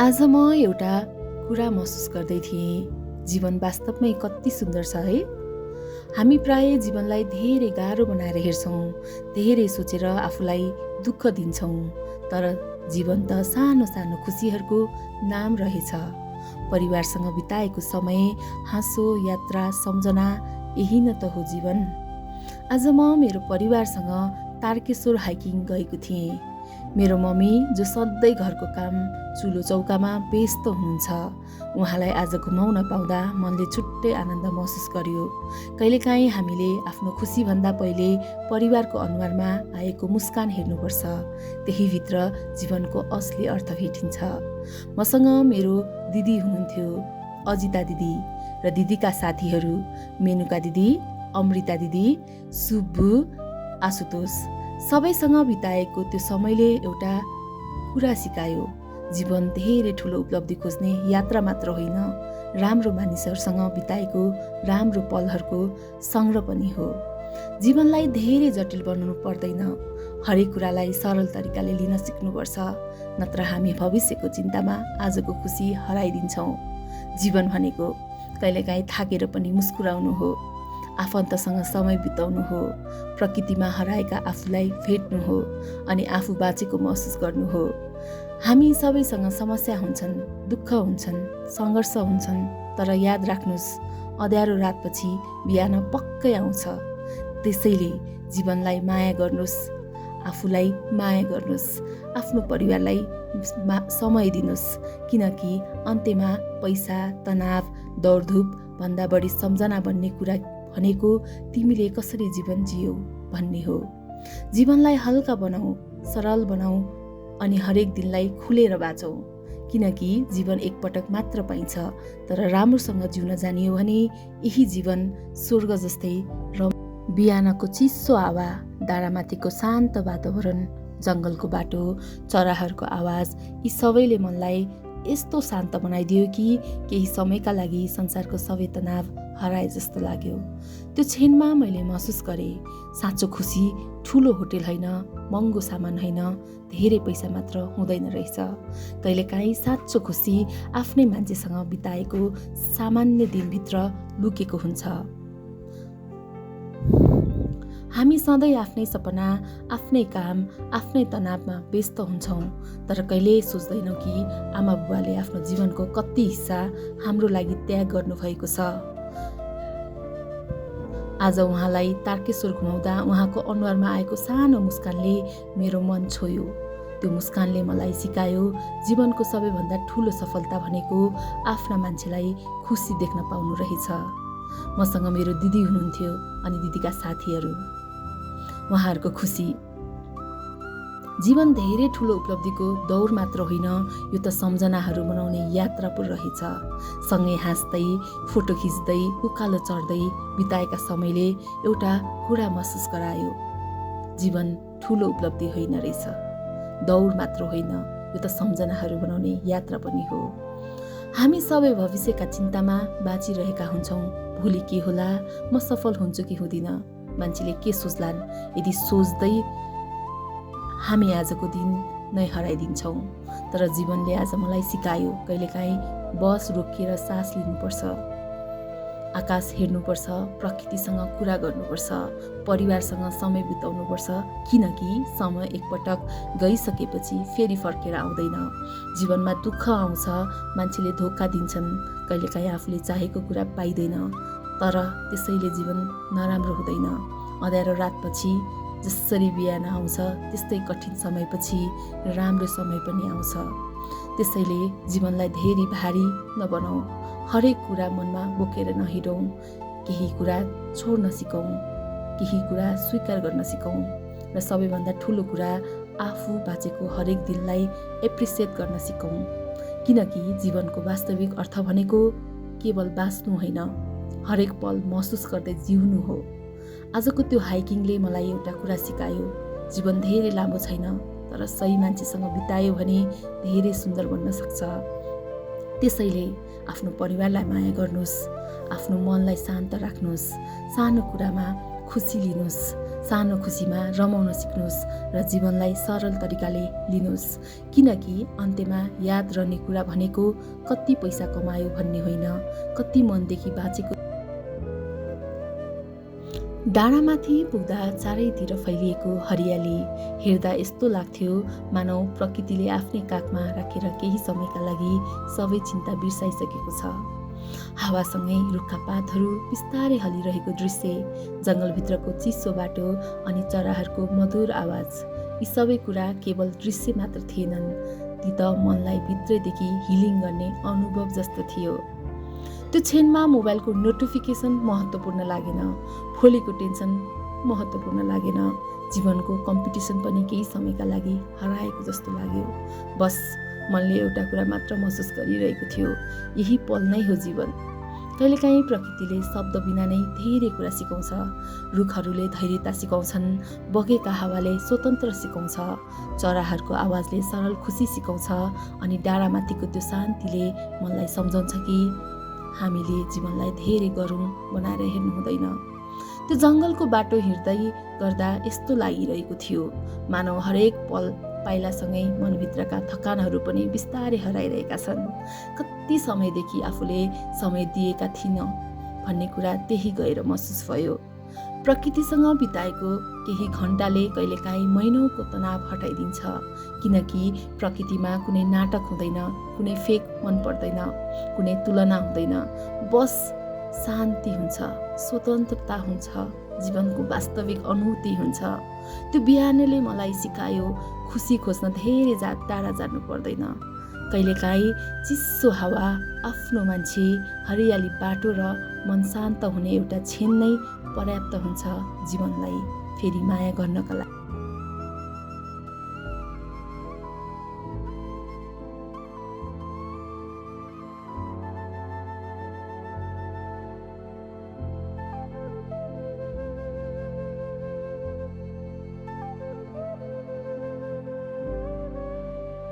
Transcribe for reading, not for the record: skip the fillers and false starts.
आज म एउटा कुरा महसुस गर्दै थिएँ। जीवन वास्तवमै कति सुन्दर छ है। हामी प्राय जीवनलाई धेरै गाह्रो बनाएर हेर्छौँ, धेरै सोचेर आफूलाई दुःख दिन्छौँ। तर जीवन त सानो सानो खुसीहरूको नाम रहेछ। परिवारसँग बिताएको समय, हाँसो, यात्रा, सम्झना, यही न त हो जीवन। आज म मेरो परिवारसँग तारकेश्वर हाइकिङ गएको थिएँ। मेरो मम्मी जो सधैँ घरको काम, चुलो चौकामा व्यस्त हुनुहुन्छ, उहाँलाई आज घुमाउन पाउँदा मनले छुट्टै आनन्द महसुस गर्यो। कहिलेकाहीँ हामीले आफ्नो खुसीभन्दा पहिले परिवारको अनुहारमा आएको मुस्कान हेर्नुपर्छ। त्यहीभित्र जीवनको असली अर्थ भेटिन्छ। मसँग मेरो दिदी हुनुहुन्थ्यो, अजिता दिदी, र दिदीका साथीहरू मेनुका दिदी, अमृता दिदी, सुब्बु, आशुतोष। सबैसँग बिताएको त्यो समयले एउटा कुरा सिकायो। जीवन धेरै ठुलो उपलब्धि खोज्ने यात्रा मात्र होइन, राम्रो मानिसहरूसँग बिताएको राम्रो पलहरूको सङ्ग्रह पनि हो। जीवनलाई धेरै जटिल बनाउनु पर्दैन। हरेक कुरालाई सरल तरिकाले लिन सिक्नुपर्छ, नत्र हामी भविष्यको चिन्तामा आजको खुसी हराइदिन्छौँ। जीवन भनेको कहिलेकाहीँ थाकेर पनि मुस्कुराउनु हो, आफन्तसँग समय बिताउनु हो, प्रकृतिमा हराएका आफूलाई भेट्नु हो, अनि आफू बाँचेको महसुस गर्नु हो। हामी सबैसँग समस्या हुन्छन्, दुःख हुन्छन्, सङ्घर्ष हुन्छन्, तर याद राख्नुहोस्, अँध्यारो रातपछि बिहान पक्कै आउँछ। त्यसैले जीवनलाई माया गर्नुहोस्, आफूलाई माया गर्नुहोस्, आफ्नो परिवारलाई समय दिनुहोस्, किनकि अन्त्यमा पैसा, तनाव, दौडधुप भन्दा बढी सम्झना भन्ने कुरा भनेको तिमीले कसरी जीवन जियौ भन्ने हो। जीवनलाई हल्का बनाऊ, सरल बनाऊ, अनि हरेक दिनलाई खुलेर बाँचौ, किनकि जीवन एकपटक मात्र पाइन्छ। तर राम्रोसँग जिउन जानियो भने यही जीवन स्वर्ग जस्तै र बिहानको चिसो हावा, डाँडामाथिको शान्त वातावरण, जङ्गलको बाटो, चराहरूको आवाज, यी सबैले मनलाई यस्तो शान्त बनाइदियो कि केही समयका लागि संसारको सबै तनाव हराए जस्तो लाग्यो। त्यो क्षणमा मैले महसुस गरेँ, साँचो खुसी ठुलो होटेल होइन, महँगो सामान होइन, धेरै पैसा मात्र हुँदैन रहेछ। कहिलेकाहीँ साँचो खुसी आफ्नै मान्छेसँग बिताएको सामान्य दिनभित्र लुकेको हुन्छ। हामी सधैँ आफ्नै सपना, आफ्नै काम, आफ्नै तनावमा व्यस्त हुन्छौँ, तर कहिल्यै सोच्दैनौँ कि आमा बुबाले आफ्नो जीवनको कति हिस्सा हाम्रो लागि त्याग गर्नुभएको छ। आज उहाँलाई तारकेश्वर घुमाउँदा उहाँको अनुहारमा आएको सानो मुस्कानले मेरो मन छोयो। त्यो मुस्कानले मलाई सिकायो, जीवनको सबैभन्दा ठुलो सफलता भनेको आफ्ना मान्छेलाई खुसी देख्न पाउनु रहेछ। मसँग मेरो दिदी हुनुहुन्थ्यो अनि दिदीका साथीहरू, उहाँहरूको खुसी। जीवन धेरै ठुलो उपलब्धिको दौड मात्र होइन, यो त सम्झनाहरू बनाउने यात्रा पो रहेछ। सँगै हाँस्दै, फोटो खिच्दै, उकालो चढ्दै बिताएका समयले एउटा कुरा महसुस गरायो, जीवन ठुलो उपलब्धि होइन रहेछ, दौड मात्र होइन, यो त सम्झनाहरू बनाउने यात्रा पनि हो। हामी सबै भविष्यका चिन्तामा बाँचिरहेका हुन्छौँ। भोलि के होला, म सफल हुन्छु कि हुँदिनँ, मान्छेले के सोच्लान्, यदि सोच्दै हामी आजको दिन नै हराइदिन्छौँ। तर जीवनले आज मलाई सिकायो, कहिलेकाहीँ बस रोकिएर सास लिनुपर्छ, आकाश हेर्नुपर्छ, प्रकृतिसँग कुरा गर्नुपर्छ, परिवारसँग समय बिताउनुपर्छ, किनकि समय एकपटक गइसकेपछि फेरि फर्केर आउँदैन। जीवनमा दुःख आउँछ, मान्छेले धोका दिन्छन्, कहिलेकाहीँ आफूले चाहेको कुरा पाइँदैन, तर त्यसैले जीवन नराम्रो हुँदैन। अँध्यारो रातपछि जसरी बिहान आउँछ, त्यस्तै कठिन समयपछि राम्रो समय पनि आउँछ। त्यसैले जीवनलाई धेरै भारी नबनाऊ, हरेक कुरा मनमा बोकेर नहिँडौँ, केही कुरा छोड्न सिकौँ, केही कुरा स्वीकार गर्न सिकौँ, र सबैभन्दा ठुलो कुरा आफू बाँचेको हरेक दिनलाई एप्रिसिएट गर्न सिकौँ, किनकि जीवनको वास्तविक अर्थ भनेको केवल बाँच्नु होइन, हरेक पल महसुस गर्दै जिउनु हो। आजको त्यो हाइकिङले मलाई एउटा कुरा सिकायो, जीवन धेरै लामो छैन, तर सही मान्छेसँग बितायो भने धेरै सुन्दर बन्न सक्छ। त्यसैले आफ्नो परिवारलाई माया गर्नुहोस्, आफ्नो मनलाई शान्त राख्नुहोस्, सानो कुरामा खुसी लिनुहोस्, सानो खुसीमा रमाउन सिक्नुहोस् र जीवनलाई सरल तरिकाले लिनुहोस्, किनकि अन्त्यमा याद रहने कुरा भनेको कति पैसा कमायो भन्ने होइन, कति मनदेखि बाँचेको। डाँडामाथि पुग्दा चारैतिर फैलिएको हरियाली हेर्दा यस्तो लाग्थ्यो मानव प्रकृतिले आफ्नै काखमा राखेर केही समयका लागि सबै चिन्ता बिर्साइसकेको छ। हावासँगै रुखका पातहरू बिस्तारै हलिरहेको दृश्य, जङ्गलभित्रको चिसो बाटो अनि चराहरूको मधुर आवाज, यी सबै कुरा केवल दृश्य मात्र थिएनन्, ती त मनलाई भित्रैदेखि हिलिङ गर्ने अनुभव जस्तो थियो। त्यो क्षणमा मोबाइलको नोटिफिकेसन महत्त्वपूर्ण लागेन, भोलिको टेन्सन महत्त्वपूर्ण लागेन, जीवनको कम्पिटिसन पनि केही समयका लागि हराएको जस्तो लाग्यो। बस मनले एउटा कुरा मात्र महसुस गरिरहेको थियो, यही पल नै हो जीवन। कहिलेकाहीँ प्रकृतिले शब्द बिना नै धेरै कुरा सिकाउँछ। रुखहरूले धैर्यता सिकाउँछन्, बगेका हावाले स्वतन्त्र सिकाउँछ, चराहरूको आवाजले सरल खुसी सिकाउँछ, अनि डाँडामाथिको त्यो शान्तिले मनलाई सम्झाउँछ कि हामीले जीवनलाई धेरै गह्रौँ बनाएर हेर्नु हुँदैन। त्यो जङ्गलको बाटो हिँड्दै गर्दा यस्तो लागिरहेको थियो मानव हरेक पल पाइलासँगै मनभित्रका थकानहरू पनि बिस्तारै हराइरहेका छन्। कति समयदेखि आफूले समय दिएका थिइन भन्ने कुरा त्यही गएर महसुस भयो। प्रकृतिसँग बिताएको केही घन्टाले कहिलेकाहीँ महिनौको तनाव हटाइदिन्छ, किनकि प्रकृतिमा कुनै नाटक हुँदैन, कुनै फेक मन पर्दैन, कुनै तुलना हुँदैन, बस शान्ति हुन्छ, स्वतन्त्रता हुन्छ, जीवनको वास्तविक अनुभूति हुन्छ। त्यो बिहानले मलाई सिकायो खुसी खोज्न धेरै टाढा जानु पर्दैन। कहिलेकाहीँ चिसो हावा, आफ्नो मान्छे, हरियाली बाटो र मन शान्त हुने एउटा क्षण नै पर्याप्त हुन्छ जीवनलाई फेरि माया गर्नका लागि।